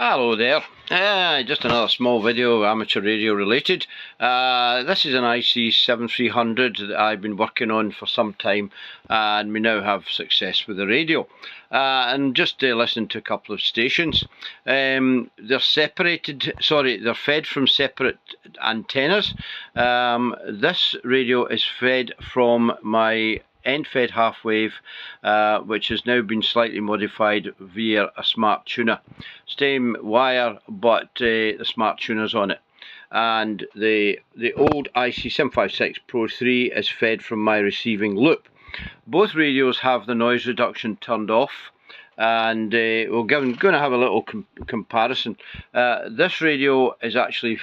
Hello there, just another small video, amateur radio related. This is an IC-7300 that I've been working on for some time, and we now have success with the radio. And just listening to a couple of stations. They're fed from separate antennas. This radio is fed from my end-fed half wave, which has now been slightly modified via a smart tuner. Same wire, but the smart tuner's on it. And the old IC-756Pro3 is fed from my receiving loop. Both radios have the noise reduction turned off, and we're going to have a little comparison. This radio is actually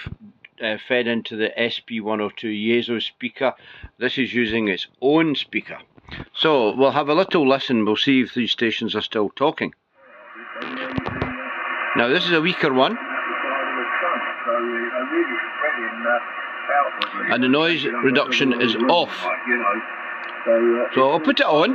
fed into the SP102 Yezo speaker. This is using its own speaker. So we'll have a little listen, we'll see if these stations are still talking. Now this is a weaker one, and the noise reduction is off. So I'll put it on.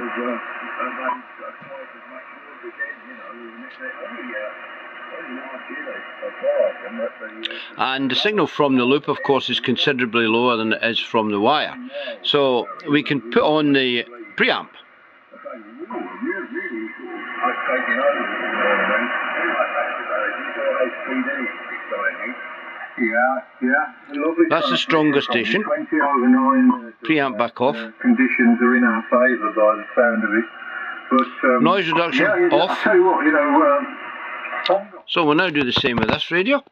And the signal from the loop, of course, is considerably lower than it is from the wire. So we can put on the preamp. That's the stronger station. Preamp back off. Conditions are in our favour by the sound of it. But, noise reduction off. So we'll now do the same with this radio.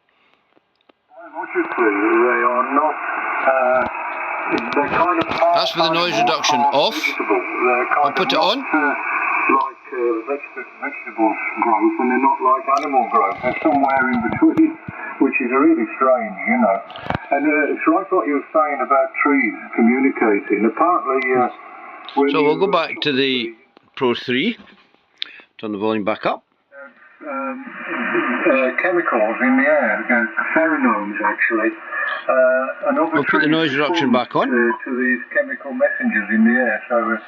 That's for the noise reduction off. I'll put it on. Like vegetables growth, and they're not like animal growth. They're somewhere in between, which is really strange, you know. And it's like what you were saying about trees communicating. Apparently, so we'll go back to the Pro 3. Turn the volume back up. Chemicals in the air, pheromones actually. We'll put the noise reduction back on. To these chemical messengers in the air. So,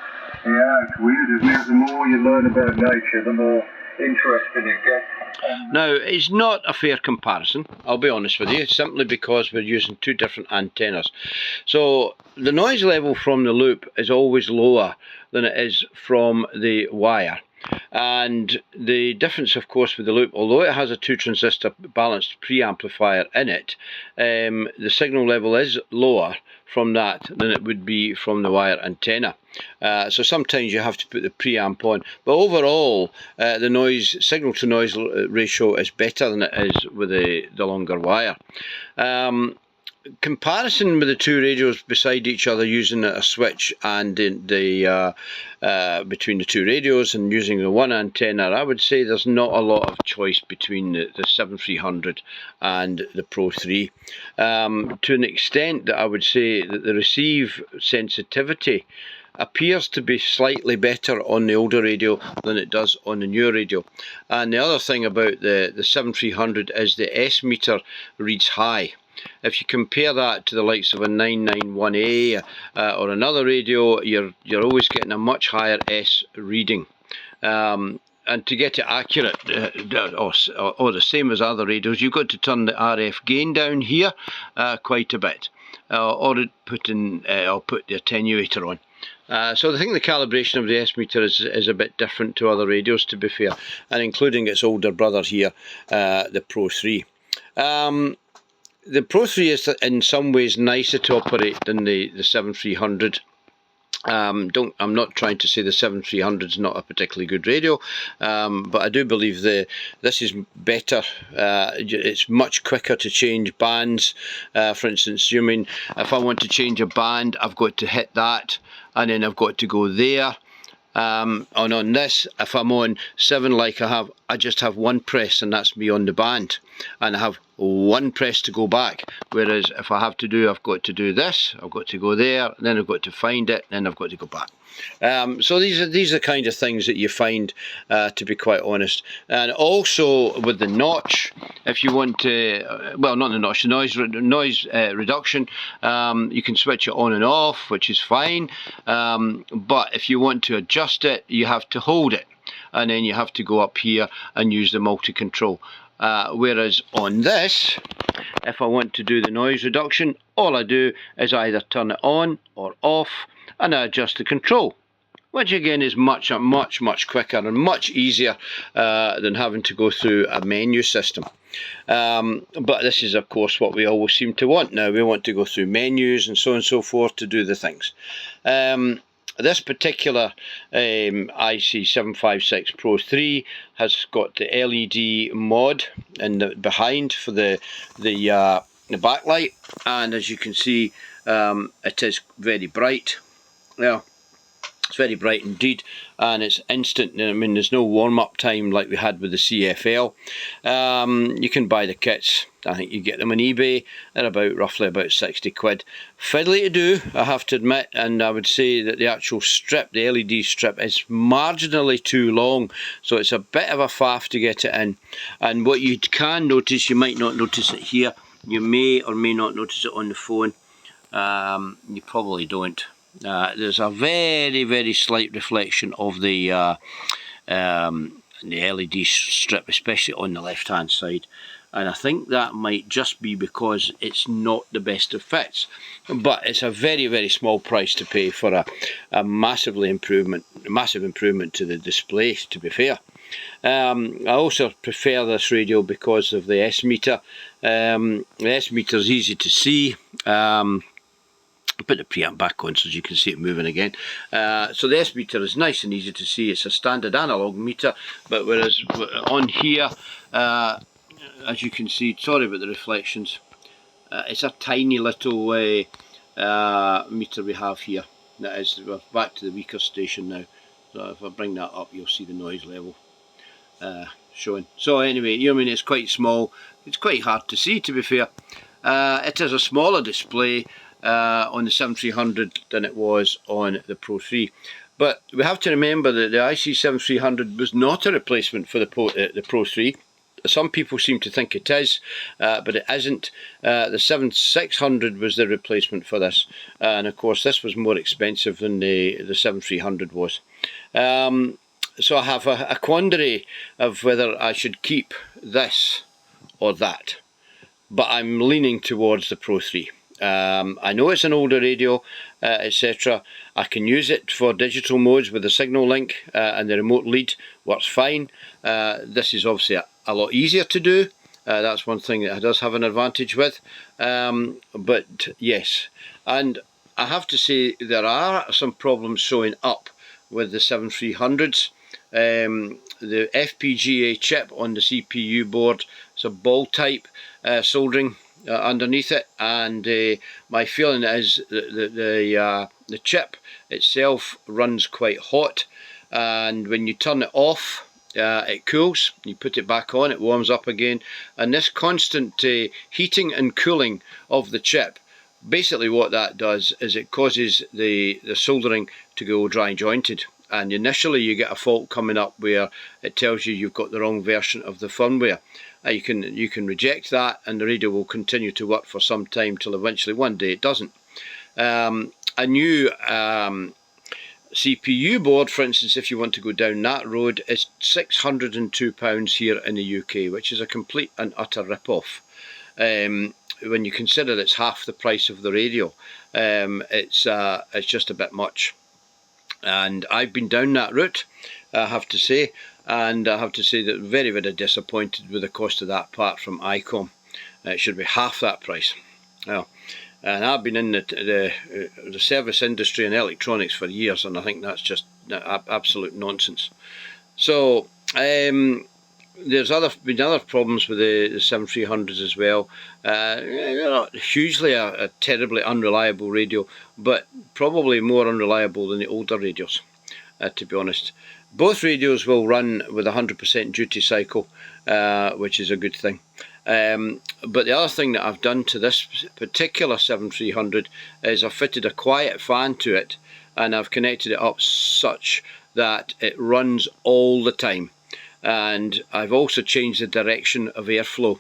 yeah, it's weird, isn't it? The more you learn about nature, the more interesting it gets. Now, it's not a fair comparison, I'll be honest with you, simply because we're using two different antennas. So, the noise level from the loop is always lower than it is from the wire. And the difference, of course, with the loop, although it has a 2-transistor balanced preamplifier in it, the signal level is lower from that than it would be from the wire antenna. So sometimes you have to put the preamp on, but overall the noise signal to noise ratio is better than it is with the longer wire. Comparison with the two radios beside each other using a switch and between the two radios and using the one antenna, I would say there's not a lot of choice between the 7300 and the Pro 3, to an extent that I would say that the receive sensitivity appears to be slightly better on the older radio than it does on the newer radio. And the other thing about the 7300 is the S meter reads high. If you compare that to the likes of a 991A or another radio, you're always getting a much higher S reading. And to get it accurate, or the same as other radios, you've got to turn the RF gain down here quite a bit, or put the attenuator on. So I think the calibration of the S meter is a bit different to other radios, to be fair, and including its older brother here, the Pro 3. The Pro 3 is in some ways nicer to operate than the 7300. I'm not trying to say the 7300 is not a particularly good radio, but I do believe this is better. It's much quicker to change bands. For instance, if I want to change a band, I've got to hit that, and then I've got to go there. And on this, if I'm on 7 like I just have one press and that's me on the band, and I have one press to go back, whereas if I've got to do this, I've got to go there, and then I've got to find it, and then I've got to go back. So these are the kind of things that you find, to be quite honest. And also with the notch, if you want to, well, not the notch, the noise reduction, you can switch it on and off, which is fine. But if you want to adjust it, you have to hold it, and then you have to go up here and use the multi-control. Whereas on this, if I want to do the noise reduction, all I do is either turn it on or off, and I adjust the control, which again is much quicker and much easier than having to go through a menu system. But this is of course what we always seem to want now. We want to go through menus and so on and so forth to do the things. This particular IC-756Pro3 has got the LED mod in the behind for the backlight, and as you can see, it is very bright. Well, it's very bright indeed, and it's instant. I mean, there's no warm-up time like we had with the CFL. You can buy the kits. I think you get them on eBay. They're roughly about 60 quid. Fiddly to do, I have to admit, and I would say that the actual strip, the LED strip, is marginally too long, so it's a bit of a faff to get it in. And what you can notice, you might not notice it here, you may or may not notice it on the phone. You probably don't. There's a very slight reflection of the LED strip, especially on the left hand side, and I think that might just be because it's not the best of fits, but it's a very small price to pay for a massive improvement to the display, to be fair. I also prefer this radio because of the S meter. The S meter is easy to see. Put the preamp back on so you can see it moving again. So the S meter is nice and easy to see. It's a standard analog meter, but whereas on here, as you can see, sorry about the reflections, it's a tiny little meter we have here. That is, we're back to the weaker station now. So if I bring that up, you'll see the noise level showing. So anyway, you know, I mean, it's quite small. It's quite hard to see, to be fair. It is a smaller display on the 7300 than it was on the Pro 3. But we have to remember that the IC-7300 was not a replacement for the Pro 3. Some people seem to think it is, but it isn't. The 7600 was the replacement for this, and of course this was more expensive than the 7300 was. So I have a quandary of whether I should keep this or that, but I'm leaning towards the Pro 3. I know it's an older radio, etc. I can use it for digital modes with the signal link, and the remote lead works fine. This is obviously a lot easier to do. That's one thing that it does have an advantage with. But yes, and I have to say there are some problems showing up with the 7300s. The FPGA chip on the CPU board, it's a ball type soldering underneath it, and my feeling is that the chip itself runs quite hot, and when you turn it off, it cools. You put it back on, it warms up again, and this constant heating and cooling of the chip, basically what that does is it causes the soldering to go dry jointed, and initially you get a fault coming up where it tells you you've got the wrong version of the firmware. You can reject that, and the radio will continue to work for some time till eventually one day it doesn't. A new CPU board, for instance, if you want to go down that road, is £602 here in the UK, which is a complete and utter rip-off. When you consider it's half the price of the radio, it's just a bit much. And I've been down that route, I have to say, and I have to say that very disappointed with the cost of that part from Icom. It should be half that price. Well, and I've been in the service industry and electronics for years, and I think that's just absolute nonsense. So there's been other problems with the 7300s as well. Not hugely a terribly unreliable radio, but probably more unreliable than the older radios, to be honest. Both radios will run with 100% duty cycle, which is a good thing. But the other thing that I've done to this particular 7300 is I've fitted a quiet fan to it, and I've connected it up such that it runs all the time. And I've also changed the direction of airflow.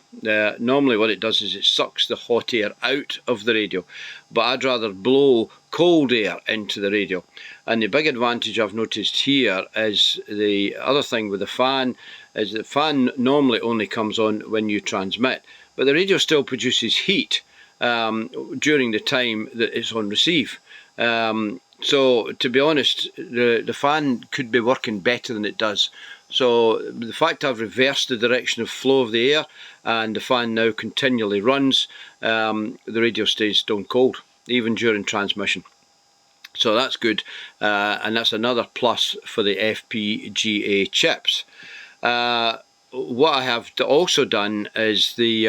Normally what it does is it sucks the hot air out of the radio, but I'd rather blow cold air into the radio. And the big advantage I've noticed here is the other thing with the fan is the fan normally only comes on when you transmit, but the radio still produces heat during the time that it's on receive. So to be honest, the fan could be working better than it does. So the fact I've reversed the direction of flow of the air and the fan now continually runs, the radio stays stone cold, even during transmission. So that's good, and that's another plus for the FPGA chips. What I have also done is the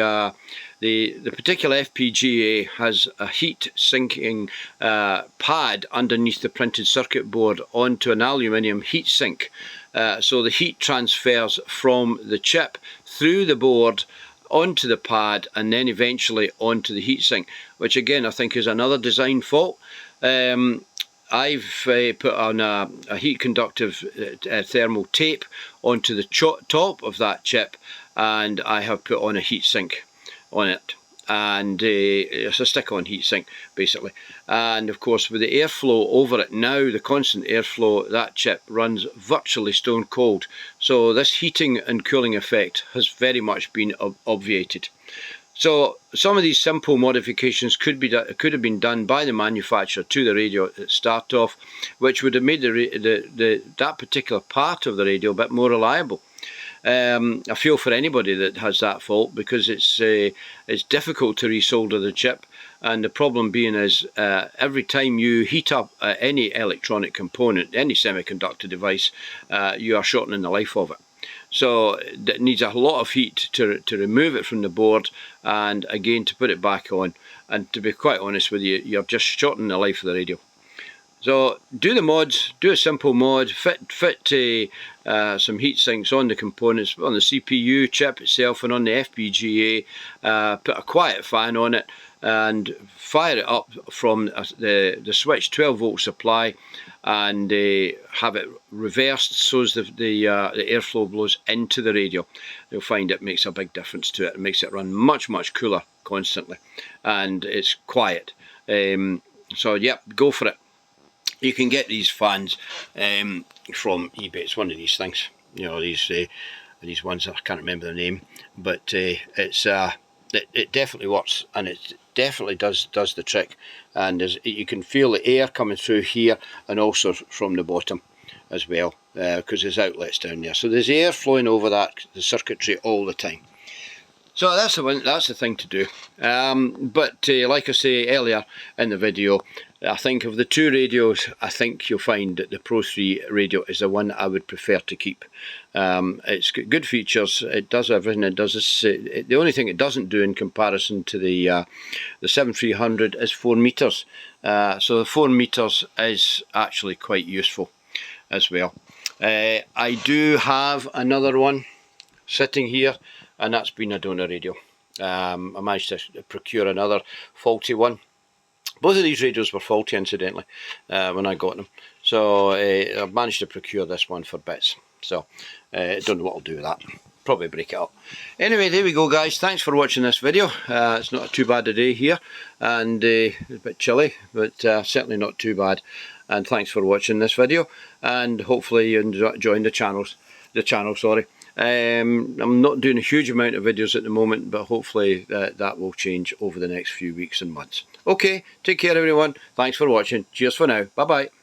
particular FPGA has a heat sinking pad underneath the printed circuit board onto an aluminium heat sink. So the heat transfers from the chip through the board onto the pad and then eventually onto the heatsink, which again I think is another design fault. I've put on a heat conductive thermal tape onto the top of that chip, and I have put on a heatsink on it, and it's a stick-on heatsink basically. And of course with the airflow over it now, the constant airflow, that chip runs virtually stone cold. So this heating and cooling effect has very much been obviated. So some of these simple modifications could have been done by the manufacturer to the radio at start off, which would have made that particular part of the radio a bit more reliable. I feel for anybody that has that fault, because it's difficult to resolder the chip, and the problem being is every time you heat up any electronic component, any semiconductor device, you are shortening the life of it. So it needs a lot of heat to remove it from the board, and again to put it back on. And to be quite honest with you, you're just shortening the life of the radio. So do the mods, do a simple mod, fit some heat sinks on the components, on the CPU chip itself and on the FPGA, put a quiet fan on it and fire it up from the switch 12 volt supply, and have it reversed so as the airflow blows into the radio. You'll find it makes a big difference to it. It makes it run much cooler constantly, and it's quiet. So yeah, go for it. You can get these fans from eBay. It's one of these things, you know, these ones, I can't remember the name, but it definitely works, and it definitely does the trick. And you can feel the air coming through here and also from the bottom as well, because there's outlets down there. So there's air flowing over the circuitry all the time. So that's the thing to do. But like I say earlier in the video, I think of the two radios, I think you'll find that the Pro 3 radio is the one I would prefer to keep. It's got good features, it does everything it does. The only thing it doesn't do in comparison to the 7300 is 4 meters. So the 4 meters is actually quite useful as well. I do have another one sitting here, and that's been a donor radio. I managed to procure another faulty one. Both of these radios were faulty, incidentally, when I got them. So I managed to procure this one for bits. So I don't know what I'll do with that. Probably break it up. Anyway, there we go, guys. Thanks for watching this video. It's not too bad a day here, and it's a bit chilly, but certainly not too bad. And thanks for watching this video, and hopefully you enjoyed the channel. Sorry. I'm not doing a huge amount of videos at the moment, but hopefully that will change over the next few weeks and months. Okay, take care everyone. Thanks for watching. Cheers for now. Bye bye.